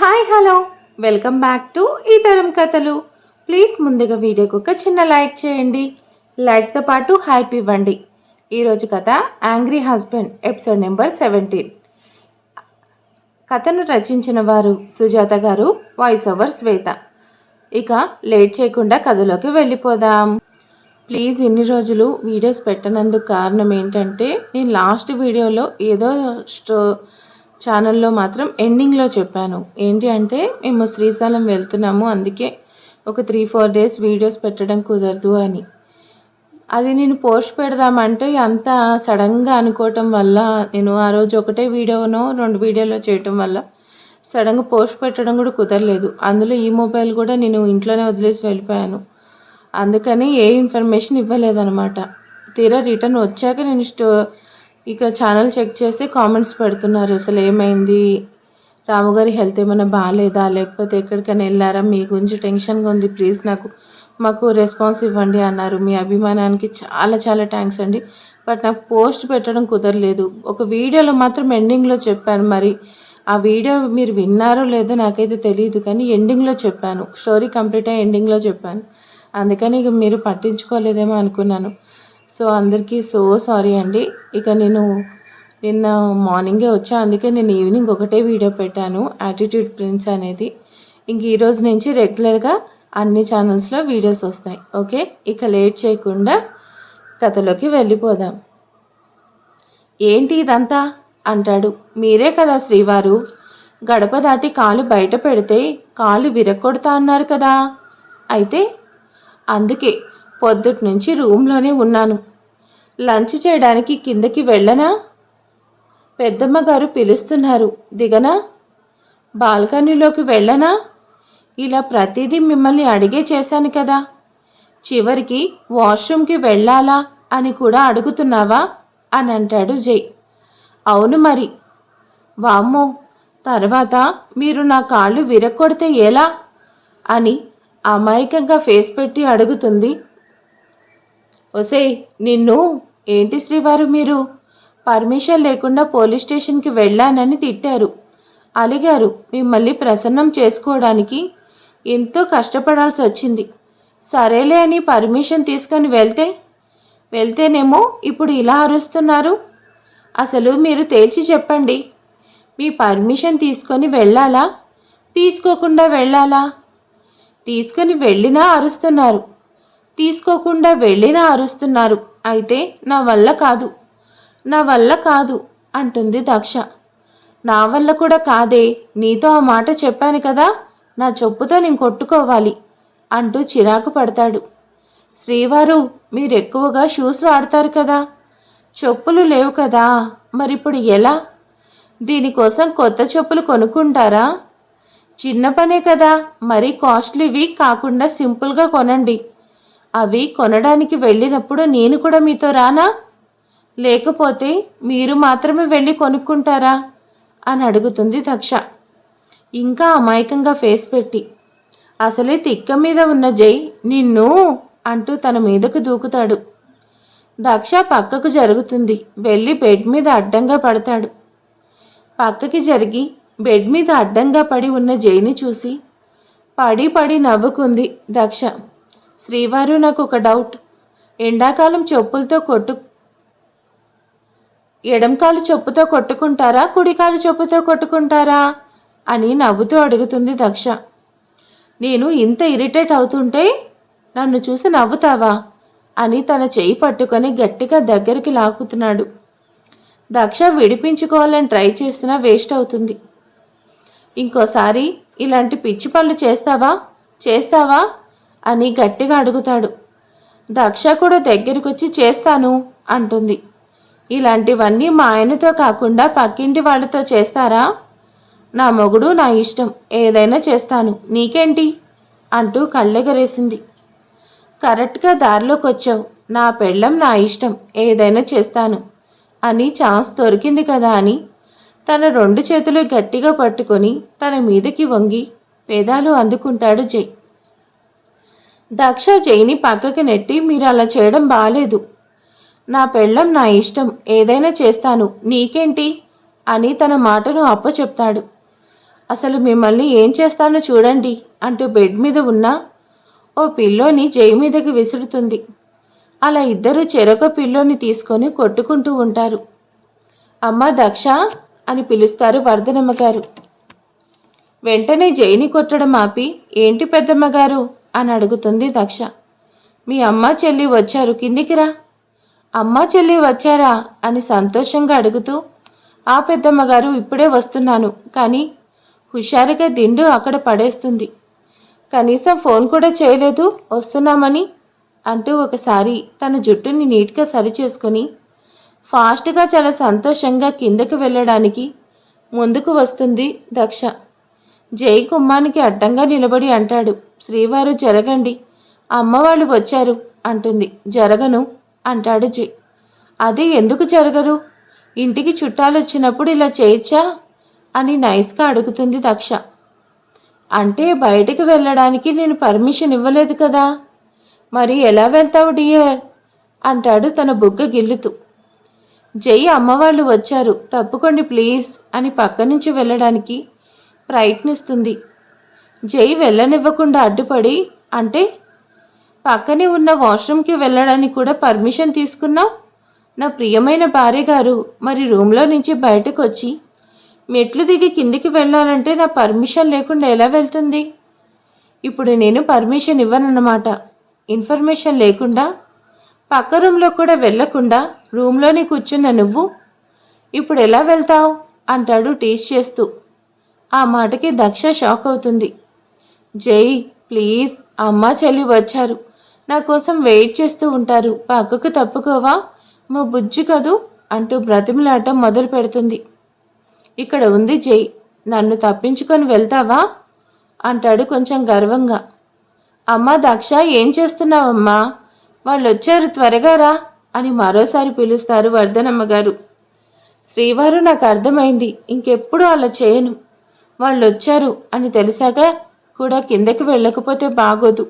Hi hello welcome back to ఈ తరం కథలు. ప్లీజ్ ముందుగా వీడియోకి ఒక చిన్న లైక్ చేయండి. లైక్తో పాటు హైప్ ఇవ్వండి. ఈరోజు కథ యాంగ్రీ హస్బెండ్ ఎపిసోడ్ నెంబర్ 17. కథను రచించిన వారు సుజాత గారు, వాయిస్ ఓవర్ శ్వేత. ఇక లేట్ చేయకుండా కథలోకి వెళ్ళిపోదాం. ప్లీజ్ ఇన్ని రోజులు వీడియోస్ పెట్టనందుకు కారణం ఏంటంటే నేను లాస్ట్ వీడియోలో ఏదో ఛానల్లో మాత్రం ఎండింగ్లో చెప్పాను. ఏంటి అంటే మేము శ్రీశైలం వెళ్తున్నాము, అందుకే ఒక 3-4 డేస్ వీడియోస్ పెట్టడం కుదరదు అని. అది నేను పోస్ట్ పెడదామంటే అంత సడన్గా అనుకోవటం వల్ల నేను ఆ రోజు ఒకటే వీడియోనో 2 వీడియోలో చేయటం వల్ల సడన్గా పోస్ట్ పెట్టడం కూడా కుదరలేదు. అందులో ఈ మొబైల్ కూడా నేను ఇంట్లోనే వదిలేసి వెళ్ళిపోయాను. అందుకని ఏ ఇన్ఫర్మేషన్ ఇవ్వలేదన్నమాట. తీరా రిటర్న్ వచ్చాక నేను ఇక ఛానల్ చెక్ చేస్తే కామెంట్స్ పెడుతున్నారు, అసలు ఏమైంది, రాముగారి హెల్త్ ఏమైనా బాగాలేదా, లేకపోతే ఎక్కడికైనా వెళ్ళారా, మీ గురించి టెన్షన్గా ఉంది, ప్లీజ్ మాకు రెస్పాన్స్ ఇవ్వండి అన్నారు. మీ అభిమానానికి చాలా చాలా థ్యాంక్స్ అండి. బట్ నాకు పోస్ట్ పెట్టడం కుదరలేదు. ఒక వీడియోలో మాత్రం ఎండింగ్లో చెప్పాను, మరి ఆ వీడియో మీరు విన్నారో లేదో నాకైతే తెలియదు, కానీ ఎండింగ్లో చెప్పాను, స్టోరీ కంప్లీట్ అయ్యి ఎండింగ్లో చెప్పాను. అందుకని ఇక మీరు పట్టించుకోలేదేమో అనుకున్నాను. సో అందరికీ సారీ అండి. ఇక నేను నిన్న మార్నింగే వచ్చా, అందుకే నేను ఈవినింగ్ ఒకటే వీడియో పెట్టాను, యాటిట్యూడ్ ప్రిన్స్ అనేది. ఇంక ఈరోజు నుంచి రెగ్యులర్గా అన్ని ఛానల్స్లో వీడియోస్ వస్తాయి. ఓకే, ఇక లేట్ చేయకుండా కథలోకి వెళ్ళిపోదాం. ఏంటి ఇదంతా అంటాడు. మీరే కదా శ్రీవారు, గడప దాటి కాలు బయట పెడితే కాలు విరగొడతా అన్నారు కదా. అయితే అందుకే పొద్దుటి నుంచి రూమ్లోనే ఉన్నాను. లంచ్ చేయడానికి కిందకి వెళ్ళనా? పెద్దమ్మ గారు పిలుస్తున్నారు, దిగనా? బాల్కనీలోకి వెళ్ళనా? ఇలా ప్రతిదీ మిమ్మల్ని అడిగే చేశాను కదా. చివరికి వాష్రూమ్కి వెళ్ళాలా అని కూడా అడుగుతున్నావా అని అంటాడు జై. అవును మరి. వామ్మో, తర్వాత మీరు నా కాళ్ళు విరక్కొడితే ఎలా అని అమాయకంగా ఫేస్ పెట్టి అడుగుతుంది. ఒసేయ్ నిన్ను, ఏంటి శ్రీవారు మీరు పర్మిషన్ లేకుండా పోలీస్ స్టేషన్కి వెళ్ళానని తిట్టారు, అలిగారు. మిమ్మల్ని ప్రసన్నం చేసుకోవడానికి ఎంతో కష్టపడాల్సి వచ్చింది. సరేలే అని పర్మిషన్ తీసుకొని వెళ్తేనేమో ఇప్పుడు ఇలా అరుస్తున్నారు. అసలు మీరు తేల్చి చెప్పండి, మీ పర్మిషన్ తీసుకొని వెళ్ళాలా, తీసుకోకుండా వెళ్ళాలా? తీసుకొని వెళ్ళినా అరుస్తున్నారు, తీసుకోకుండా వెళ్ళినా అరుస్తున్నారు. అయితే నా వల్ల కాదు అంటుంది దక్ష. నా వల్ల కూడా కాదే, నీతో ఆ మాట చెప్పాను కదా, నా చెప్పుతో నేను కొట్టుకోవాలి అంటూ చిరాకు పడతాడు. శ్రీవారు, మీరు ఎక్కువగా షూస్ వాడతారు కదా, చెప్పులు లేవు కదా, మరిప్పుడు ఎలా? దీనికోసం కొత్త చెప్పులు కొనుక్కుంటారా? చిన్న పనే కదా, మరీ కాస్ట్లీవి కాకుండా సింపుల్గా కొనండి. అవి కొనడానికి వెళ్ళినప్పుడు నేను కూడా మీతో రానా? లేకపోతే మీరు మాత్రమే వెళ్ళి కొనుక్కుంటారా అని అడుగుతుంది దక్ష, ఇంకా అమాయకంగా ఫేస్ పెట్టి. అసలే తిక్క మీద ఉన్న జై నిన్ను అంటూ తన మీదకు దూకుతాడు. దక్ష పక్కకు జరుగుతుంది, వెళ్ళి బెడ్ మీద అడ్డంగా పడతాడు. పక్కకి జరిగి బెడ్ మీద అడ్డంగా పడి ఉన్న జైని చూసి పడి నవ్వుకుంది దక్ష. శ్రీవారు, నాకు ఒక డౌట్, ఎండాకాలం ఎడంకాలు చెప్పుతో కొట్టుకుంటారా, కుడికాలు చెప్పుతో కొట్టుకుంటారా అని నవ్వుతూ అడుగుతుంది దక్ష. నేను ఇంత ఇరిటేట్ అవుతుంటే నన్ను చూసి నవ్వుతావా అని తన చేయి పట్టుకొని గట్టిగా దగ్గరికి లాక్కుతున్నాడు. దక్ష విడిపించుకోవాలని ట్రై చేసినా వేస్ట్ అవుతుంది. ఇంకోసారి ఇలాంటి పిచ్చి పనులు చేస్తావా అని గట్టిగా అడుగుతాడు. దక్ష కూడా దగ్గరికొచ్చి చేస్తాను అంటుంది. ఇలాంటివన్నీ మా ఆయనతో కాకుండా పక్కింటి వాళ్ళతో చేస్తారా? నా మొగుడు, నా ఇష్టం, ఏదైనా చేస్తాను, నీకేంటి అంటూ కళ్ళెగరేసింది. కరెక్ట్గా దారిలోకి వచ్చావు, నా పెళ్ళం, నా ఇష్టం, ఏదైనా చేస్తాను అని ఛాన్స్ దొరికింది కదా అని తన 2 చేతులు గట్టిగా పట్టుకొని తన మీదకి వంగి పేదాలు అందుకుంటాడు జై. దక్ష జైని పక్కకి నెట్టి, మీరు అలా చేయడం బాలేదు, నా పెళ్ళం, నా ఇష్టం, ఏదైనా చేస్తాను, నీకేంటి అని తన మాటను అప్పచెప్తాడు. అసలు మిమ్మల్ని ఏం చేస్తానో చూడండి అంటూ బెడ్ మీద ఉన్న ఓ పిల్లోని జై మీదకి విసురుతుంది. అలా ఇద్దరూ చెరొక పిల్లోని తీసుకొని కొట్టుకుంటూ ఉంటారు. అమ్మ దక్ష అని పిలుస్తారు వర్ధనమ్మ గారు. వెంటనే జైని కొట్టడం ఆపి, ఏంటి పెద్దమ్మగారు అని అడుగుతుంది దక్ష. మీ అమ్మ చెల్లి వచ్చారు, కిందికి రా. అమ్మ చెల్లి వచ్చారా అని సంతోషంగా అడుగుతూ, ఆ పెద్దమ్మగారు ఇప్పుడే వస్తున్నాను, కానీ హుషారుగా దిండు అక్కడ పడేస్తుంది. కనీసం ఫోన్ కూడా చేయలేదు వస్తున్నామని అంటూ ఒకసారి తన జుట్టుని నీట్గా సరిచేసుకొని ఫాస్ట్గా చాలా సంతోషంగా కిందకు వెళ్ళడానికి ముందుకు వస్తుంది దక్ష. జై గుమ్మానికి అడ్డంగా నిలబడి అంటాడు, శ్రీవారు జరగండి, అమ్మవాళ్ళు వచ్చారు అంటుంది. జరగను అంటాడు జై. అది ఎందుకు జరగరు? ఇంటికి చుట్టాలు వచ్చినప్పుడు ఇలా చేయొచ్చా అని నైస్గా అడుగుతుంది దక్ష. అంటే బయటికి వెళ్ళడానికి నేను పర్మిషన్ ఇవ్వలేదు కదా, మరి ఎలా వెళ్తావు డియర్ అంటాడు తన బుగ్గ గిల్లుతూ. జై అమ్మవాళ్ళు వచ్చారు, తప్పుకోండి ప్లీజ్ అని పక్క నుంచి వెళ్ళడానికి ప్రయత్నిస్తుంది. జై వెళ్ళనివ్వకుండా అడ్డుపడి, అంటే పక్కనే ఉన్న వాష్రూమ్కి వెళ్ళడానికి కూడా పర్మిషన్ తీసుకున్నావు? నా ప్రియమైన భార్య గారు మరి రూమ్లో నుంచి బయటకు వచ్చి మెట్లు దిగి కిందికి వెళ్ళాలంటే నా పర్మిషన్ లేకుండా ఎలా వెళ్తుంది? ఇప్పుడు నేను పర్మిషన్ ఇవ్వనన్నమాట. ఇన్ఫర్మేషన్ లేకుండా పక్క రూమ్లో కూడా వెళ్ళకుండా రూమ్లోనే కూర్చున్న నువ్వు ఇప్పుడు ఎలా వెళ్తావు అంటాడు టీస్ చేస్తూ. ఆ మాటకి దక్ష షాక్ అవుతుంది. జై ప్లీజ్, అమ్మ చెల్లి వచ్చారు, నా కోసం వెయిట్ చేస్తూ ఉంటారు, పక్కకు తప్పుకోవా, మా బుజ్జి కదూ అంటూ బ్రతిమలాడటం మొదలు పెడుతుంది. ఇక్కడ ఉంది జై, నన్ను తప్పించుకొని వెళ్తావా అంటాడు కొంచెం గర్వంగా. అమ్మ దక్ష ఏం చేస్తున్నావమ్మా, వాళ్ళు వచ్చారు, త్వరగా రా అని మరోసారి పిలుస్తారు వర్ధనమ్మ గారు. శ్రీవారు నాకు అర్థమైంది, ఇంకెప్పుడు అలా చేయను. వాళ్ళు వచ్చారు అని తెలిసాక కూడా కిందకి వెళ్ళకపోతే బాగోదు.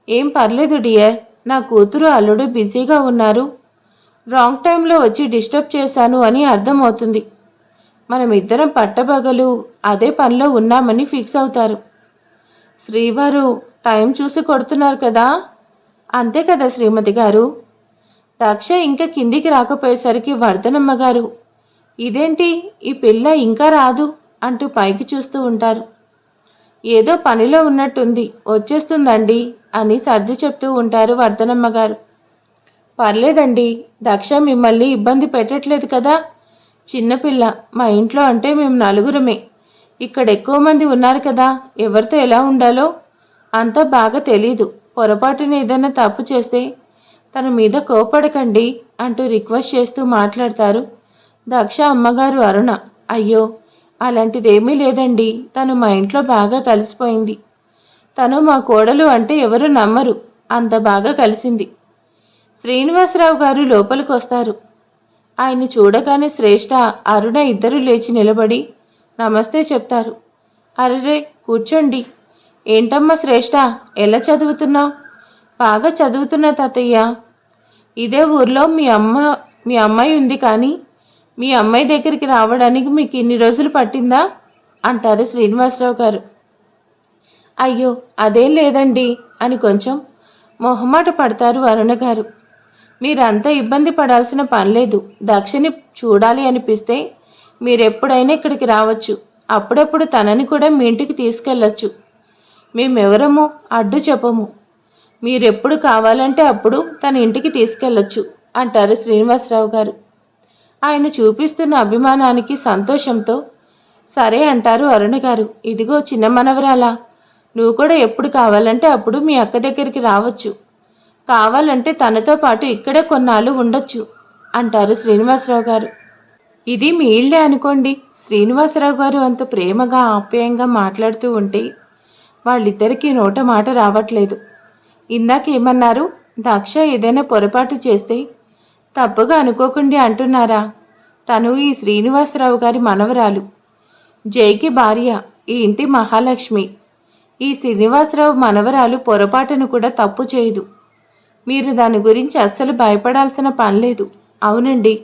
ఏం పర్లేదు డియర్, నా కూతురు అల్లుడు బిజీగా ఉన్నారు, రాంగ్ టైంలో వచ్చి డిస్టర్బ్ చేశాను అని అర్థమవుతుంది. మనమిద్దరం పట్టబగలు అదే పనిలో ఉన్నామని ఫిక్స్ అవుతారు. శ్రీవారు టైం చూసి కొడుతున్నారు కదా, అంతే కదా శ్రీమతి గారు. దక్ష ఇంకా కిందికి రాకపోయేసరికి వర్ధనమ్మ గారు, ఇదేంటి ఈ పిల్ల ఇంకా రాదు అంటూ పైకి చూస్తూ ఉంటారు. ఏదో పనిలో ఉన్నట్టుంది, వచ్చేస్తుందండి అని సర్ది చెప్తూ ఉంటారు వర్ధనమ్మ గారు. పర్లేదండి, దక్ష మిమ్మల్ని ఇబ్బంది పెట్టట్లేదు కదా, చిన్నపిల్ల, మా ఇంట్లో అంటే మేము నలుగురమే, ఇక్కడ ఎక్కువ మంది ఉన్నారు కదా, ఎవరితో ఎలా ఉండాలో అంతా బాగా తెలీదు. పొరపాటున ఏదైనా తప్పు చేస్తే తన మీద కోపడకండి అంటూ రిక్వెస్ట్ చేస్తూ మాట్లాడతారు దక్ష అమ్మగారు అరుణ. అయ్యో అలాంటిదేమీ లేదండి, తను మా ఇంట్లో బాగా కలిసిపోయింది. తను మా కోడలు అంటే ఎవరు నమ్మరు, అంత బాగా కలిసింది. శ్రీనివాసరావు గారు లోపలికి వస్తారు. ఆయన్ని చూడగానే శ్రేష్ఠ, అరుణ ఇద్దరు లేచి నిలబడి నమస్తే చెప్తారు. అరెరే కూర్చోండి. ఏంటమ్మా శ్రేష్ఠ, ఎలా చదువుతున్నావు? బాగా చదువుతున్నా తాతయ్య. ఇదే ఊర్లో మీ అమ్మాయి ఉంది, కానీ మీ అమ్మాయి దగ్గరికి రావడానికి మీకు ఇన్ని రోజులు పట్టిందా అంటారు శ్రీనివాసరావు గారు. అయ్యో అదేం లేదండి అని కొంచెం మొహమాట పడతారు అరుణ గారు. మీరంతా ఇబ్బంది పడాల్సిన పనిలేదు. దక్షని చూడాలి అనిపిస్తే మీరెప్పుడైనా ఇక్కడికి రావచ్చు. అప్పుడప్పుడు తనని కూడా మీ ఇంటికి తీసుకెళ్ళచ్చు. మేమెవరము అడ్డు చెప్పము. మీరెప్పుడు కావాలంటే అప్పుడు తన ఇంటికి తీసుకెళ్ళచ్చు అంటారు శ్రీనివాసరావు గారు. ఆయన చూపిస్తున్న అభిమానానికి సంతోషంతో సరే అంటారు అరుణ గారు. ఇదిగో చిన్న మనవరాలా, నువ్వు కూడా ఎప్పుడు కావాలంటే అప్పుడు మీ అక్క దగ్గరికి రావచ్చు. కావాలంటే తనతో పాటు ఇక్కడే కొన్నాళ్ళు ఉండొచ్చు అంటారు శ్రీనివాసరావు గారు. ఇది మీ ఇళ్ళే అనుకోండి. శ్రీనివాసరావు గారు అంత ప్రేమగా ఆప్యాయంగా మాట్లాడుతూ ఉంటే వాళ్ళిద్దరికీ నోట మాట రావట్లేదు. ఇందాకేమన్నారు? దక్ష ఏదైనా పొరపాటు చేస్తే తప్పుగా అనుకోకుండా అంటున్నారా? తను ఈ శ్రీనివాసరావు గారి మనవరాలు, జైకి భార్య, ఈ ఇంటి మహాలక్ష్మి. ఈ శ్రీనివాసరావు మనవరాలు పొరపాటును కూడా తప్పు చేయదు. మీరు దాని గురించి అస్సలు భయపడాల్సిన పనిలేదు. అవునండి,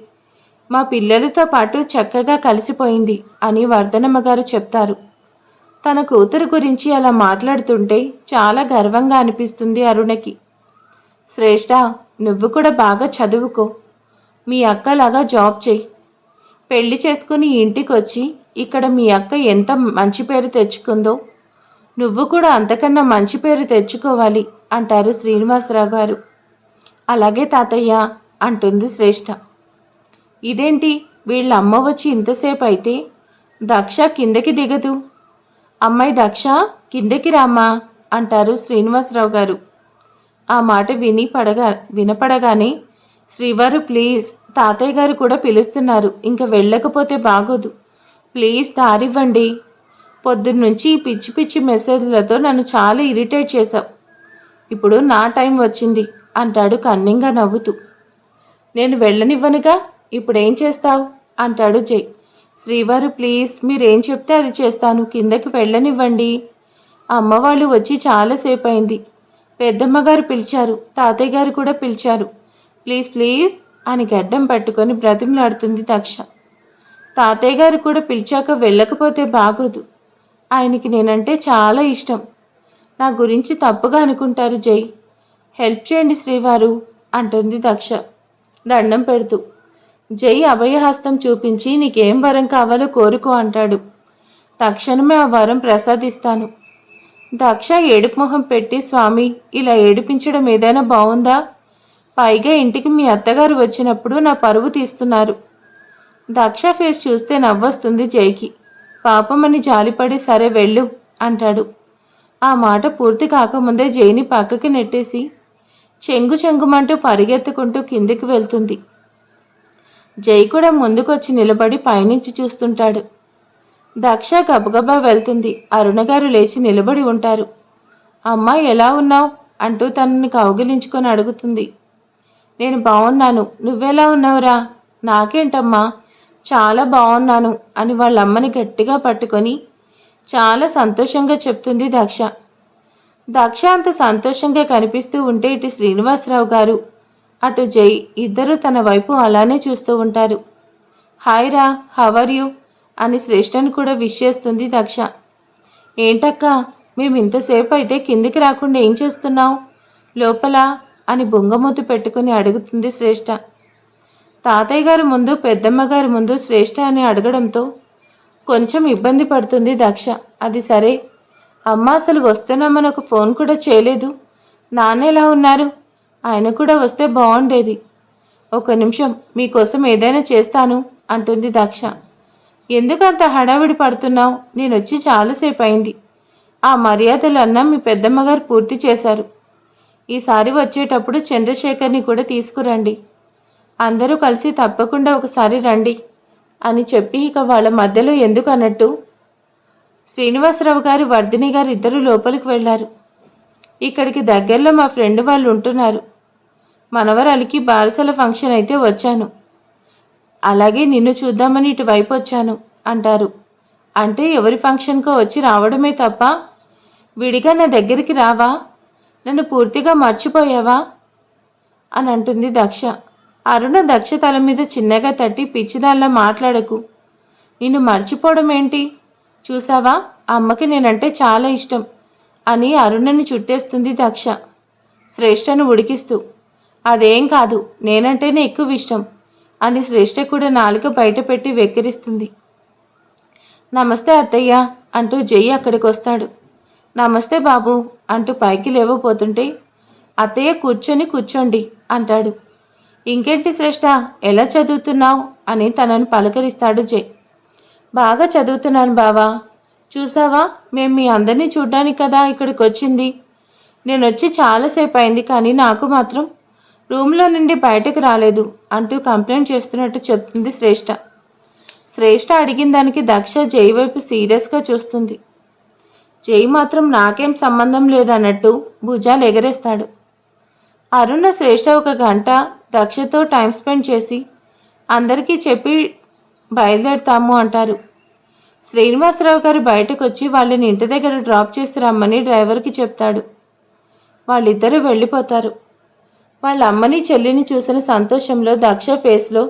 మా పిల్లలతో పాటు చక్కగా కలిసిపోయింది అని వర్ధనమ్మ గారు చెప్తారు. తన కూతురు గురించి అలా మాట్లాడుతుంటే చాలా గర్వంగా అనిపిస్తుంది అరుణకి. శ్రేష్ఠ, నువ్వు కూడా బాగా చదువుకో, మీ అక్కలాగా జాబ్ చెయ్యి, పెళ్లి చేసుకుని ఇంటికి వచ్చి ఇక్కడ మీ అక్క ఎంత మంచి పేరు తెచ్చుకుందో నువ్వు కూడా అంతకన్నా మంచి పేరు తెచ్చుకోవాలి అంటారు శ్రీనివాసరావు గారు. అలాగే తాతయ్య అంటుంది శ్రేష్ఠ. ఇదేంటి, వీళ్ళ అమ్మ వచ్చి ఇంతసేపు అయితే దక్ష కిందకి దిగదు. అమ్మాయి దక్ష, కిందకి రామ్మా అంటారు శ్రీనివాసరావు గారు. ఆ మాట వినపడగానే శ్రీవారు, ప్లీజ్, తాతయ్య గారు కూడా పిలుస్తున్నారు, ఇంకా వెళ్ళకపోతే బాగోదు, ప్లీజ్ దారివ్వండి. పొద్దున్నుంచి ఈ పిచ్చి పిచ్చి మెసేజ్లతో నన్ను చాలా ఇరిటేట్ చేశావు. ఇప్పుడు నా టైం వచ్చింది అంటాడు కన్నింగా నవ్వుతూ. నేను వెళ్ళనివ్వనుగా, ఇప్పుడేం చేస్తావు అంటాడు జై. శ్రీవారు, ప్లీజ్, మీరేం చెప్తే అది చేస్తాను, కిందకి వెళ్ళనివ్వండి. అమ్మవాళ్ళు వచ్చి చాలాసేపు అయింది, పెద్దమ్మగారు పిలిచారు, తాతయ్య గారు కూడా పిలిచారు, ప్లీజ్ ప్లీజ్ అని గడ్డం పట్టుకొని బ్రతిమలాడుతుంది దక్ష. తాతయ్య గారు కూడా పిలిచాక వెళ్ళకపోతే బాగోదు, ఆయనకి నేనంటే చాలా ఇష్టం, నా గురించి తప్పుగా అనుకుంటారు జై, హెల్ప్ చేయండి శ్రీవారు అంటుంది దక్ష దండం పెడుతూ. జై అభయహస్తం చూపించి నీకేం వరం కావాలో కోరుకో అంటాడు. తక్షణమే ఆ వరం ప్రసాదిస్తాను. దక్ష ఏడుపు మొహం పెట్టి, స్వామి, ఇలా ఏడిపించడం ఏదైనా బాగుందా? పైగా ఇంటికి మీ అత్తగారు వచ్చినప్పుడు నా పరువు తీస్తున్నారు. దక్ష ఫేస్ చూస్తే నవ్వొస్తుంది జైకి. పాపమని జాలిపడి సరే వెళ్ళు అంటాడు. ఆ మాట పూర్తి కాకముందే జైని పక్కకి నెట్టేసి చెంగు చెంగుమంటూ పరిగెత్తుకుంటూ కిందికి వెళ్తుంది. జై కూడా ముందుకొచ్చి నిలబడి పైనుంచి చూస్తుంటాడు. దక్ష గబగబా వెళ్తుంది. అరుణగారు లేచి నిలబడి ఉంటారు. అమ్మా, ఎలా ఉన్నావు అంటూ తనని కౌగిలించుకొని అడుగుతుంది. నేను బాగున్నాను, నువ్వెలా ఉన్నావురా? నాకేంటమ్మా, చాలా బాగున్నాను అని వాళ్ళ అమ్మని గట్టిగా పట్టుకొని చాలా సంతోషంగా చెప్తుంది దక్ష. దక్ష అంత సంతోషంగా కనిపిస్తూ ఉంటే ఇటు శ్రీనివాసరావు గారు, అటు జై ఇద్దరూ తన వైపు అలానే చూస్తూ ఉంటారు. హాయ్ రా, హవర్ యూ అని శ్రేష్ఠని కూడా విష్ చేస్తుంది దక్ష. ఏంటక్క, మేము ఇంతసేపు అయితే కిందికి రాకుండా ఏం చేస్తున్నావు లోపల అని బొంగమూతి పెట్టుకుని అడుగుతుంది శ్రేష్ఠ. తాతయ్య గారి ముందు, పెద్దమ్మగారి ముందు శ్రేష్ఠ అని అడగడంతో కొంచెం ఇబ్బంది పడుతుంది దక్ష. అది సరే, అమ్మ అసలు వస్తున్నామని ఒక ఫోన్ కూడా చేయలేదు. నాన్న ఎలా ఉన్నారు? ఆయన కూడా వస్తే బాగుండేది. ఒక నిమిషం, మీకోసం ఏదైనా చేస్తాను అంటుంది దక్ష. ఎందుకంత హడావిడి పడుతున్నావు? నేను వచ్చి చాలాసేపు అయింది. ఆ మర్యాదలన్నా మీ పెద్దమ్మగారు పూర్తి చేశారు. ఈసారి వచ్చేటప్పుడు చంద్రశేఖర్ని కూడా తీసుకురండి. అందరూ కలిసి తప్పకుండా ఒకసారి రండి అని చెప్పి ఇక వాళ్ళ మధ్యలో ఎందుకు అన్నట్టు శ్రీనివాసరావు గారు, వర్ధిని గారు ఇద్దరు లోపలికి వెళ్ళారు. ఇక్కడికి దగ్గరలో మా ఫ్రెండ్ వాళ్ళు ఉంటున్నారు. మనవరాలికి బారసల ఫంక్షన్ అయితే వచ్చాను. అలాగే నిన్ను చూద్దామని ఇటువైపు వచ్చాను అంటారు. అంటే ఎవరి ఫంక్షన్కో వచ్చి రావడమే తప్ప విడిగా నా దగ్గరికి రావా? నన్ను పూర్తిగా మర్చిపోయావా అని అంటుంది దక్ష. అరుణ దక్ష తల మీద చిన్నగా తట్టి, పిచ్చిదాల్లా మాట్లాడకు, నిన్ను మర్చిపోవడం ఏంటి? చూసావా, అమ్మకి నేనంటే చాలా ఇష్టం అని అరుణని చుట్టేస్తుంది దక్ష శ్రేష్ఠను ఉడికిస్తూ. అదేం కాదు, నేనంటేనే ఎక్కువ ఇష్టం అని శ్రేష్ఠ కూడా నాలుక బయట పెట్టి వెక్కిరిస్తుంది. నమస్తే అత్తయ్య అంటూ జై అక్కడికి వస్తాడు. నమస్తే బాబు అంటూ పైకి లేవపోతుంటే అత్తయ్య కూర్చోండి అంటాడు. ఇంకేంటి శ్రేష్ఠ, ఎలా చదువుతున్నావు అని తనను పలకరిస్తాడు జై. బాగా చదువుతున్నాను బావా. చూసావా, మేము మీ అందరినీ చూడ్డానికి కదా ఇక్కడికి వచ్చింది. నేను వచ్చి చాలాసేపు అయింది, కానీ నాకు మాత్రం రూమ్లో నుండి బయటకు రాలేదు అంటూ కంప్లైంట్ చేస్తున్నట్టు చెప్తుంది శ్రేష్ఠ. శ్రేష్ఠ అడిగిన దానికి దక్ష జై వైపు సీరియస్గా చూస్తుంది. జై మాత్రం నాకేం సంబంధం లేదన్నట్టు భుజాలు ఎగరేస్తాడు. అరుణ, శ్రేష్ఠ ఒక గంట దక్షతో టైం స్పెండ్ చేసి అందరికీ చెప్పి బయలుదేరుతాము అంటారు. శ్రీనివాసరావు గారు బయటకు వచ్చి వాళ్ళని ఇంటి దగ్గర డ్రాప్ చేసి రమ్మని డ్రైవర్కి చెప్తాడు. వాళ్ళిద్దరూ వెళ్ళిపోతారు. వాళ్ళ అమ్మని చెల్లిని చూసిన సంతోషంలో దక్ష ఫేస్లో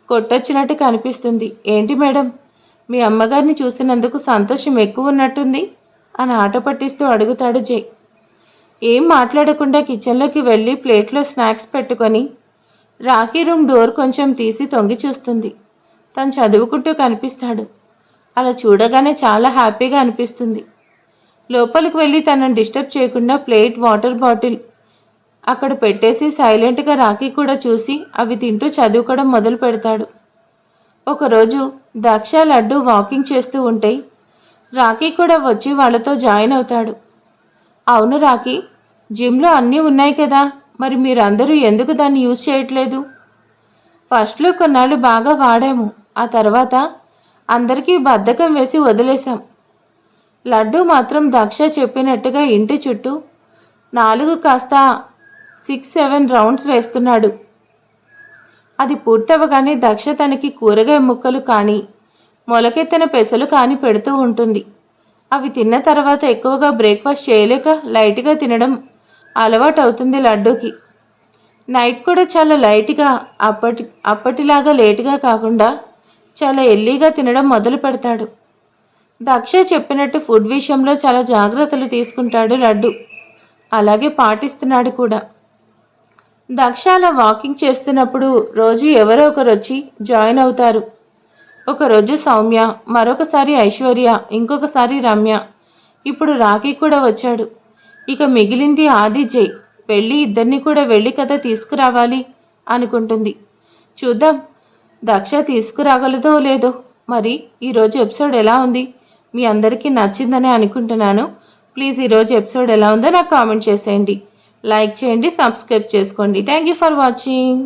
కొట్టొచ్చినట్టు కనిపిస్తుంది. ఏంటి మేడం, మీ అమ్మగారిని చూసినందుకు సంతోషం ఎక్కువ ఉన్నట్టుంది అని ఆట పట్టిస్తూ అడుగుతాడు జై. ఏం మాట్లాడకుండా కిచెన్లోకి వెళ్ళి ప్లేట్లో స్నాక్స్ పెట్టుకొని రాఖీ రూమ్ డోర్ కొంచెం తీసి తొంగి చూస్తుంది. తను చదువుకుంటూ కనిపిస్తాడు. అలా చూడగానే చాలా హ్యాపీగా అనిపిస్తుంది. లోపలికి వెళ్ళి తనను డిస్టర్బ్ చేయకుండా ప్లేట్, వాటర్ బాటిల్ అక్కడ పెట్టేసి సైలెంట్గా రాఖీ కూడా చూసి అవి తింటూ చదువుకోవడం మొదలు పెడతాడు. ఒకరోజు దక్ష, లడ్డు వాకింగ్ చేస్తూ ఉంటే రాఖీ కూడా వచ్చి వాళ్ళతో జాయిన్ అవుతాడు. అవును రాఖీ, జిమ్లో అన్నీ ఉన్నాయి కదా, మరి మీరందరూ ఎందుకు దాన్ని యూజ్ చేయట్లేదు? ఫస్ట్లో కొన్నాళ్ళు బాగా వాడాము, ఆ తర్వాత అందరికీ బద్ధకం వేసి వదిలేశాం. లడ్డు మాత్రం దక్ష చెప్పినట్టుగా ఇంటి చుట్టూ 4 కాస్త 6-7 రౌండ్స్ వేస్తున్నాడు. అది పూర్తవగానే దక్ష తనకి కూరగాయ ముక్కలు కానీ మొలకెత్తిన పెసలు కానీ పెడుతూ ఉంటుంది. అవి తిన్న తర్వాత ఎక్కువగా బ్రేక్ఫాస్ట్ చేయలేక లైట్గా తినడం అలవాటు అవుతుంది లడ్డూకి. నైట్ కూడా చాలా లైట్గా, అప్పటిలాగా లేటుగా కాకుండా చాలా ఎర్లీగా తినడం మొదలు పెడతాడు. దక్ష చెప్పినట్టు ఫుడ్ విషయంలో చాలా జాగ్రత్తలు తీసుకుంటాడు లడ్డు. అలాగే పాటిస్తున్నాడు కూడా. దక్ష అలా వాకింగ్ చేస్తున్నప్పుడు రోజు ఎవరో ఒకరు వచ్చి జాయిన్ అవుతారు. ఒకరోజు సౌమ్య, మరొకసారి ఐశ్వర్య, ఇంకొకసారి రమ్య, ఇప్పుడు రాఖీ కూడా వచ్చాడు. ఇక మిగిలింది ఆది, జై. వెళ్ళి ఇద్దరిని కూడా వెళ్ళి కదా తీసుకురావాలి అనుకుంటుంది. చూద్దాం దక్ష తీసుకురాగలదో లేదో. మరి ఈరోజు ఎపిసోడ్ ఎలా ఉంది? మీ అందరికీ నచ్చిందని అనుకుంటున్నాను. ప్లీజ్ ఈరోజు ఎపిసోడ్ ఎలా ఉందో నాకు కామెంట్ చేసేయండి. లైక్ చేయండి, సబ్స్క్రైబ్ చేసుకోండి. Thank you for watching.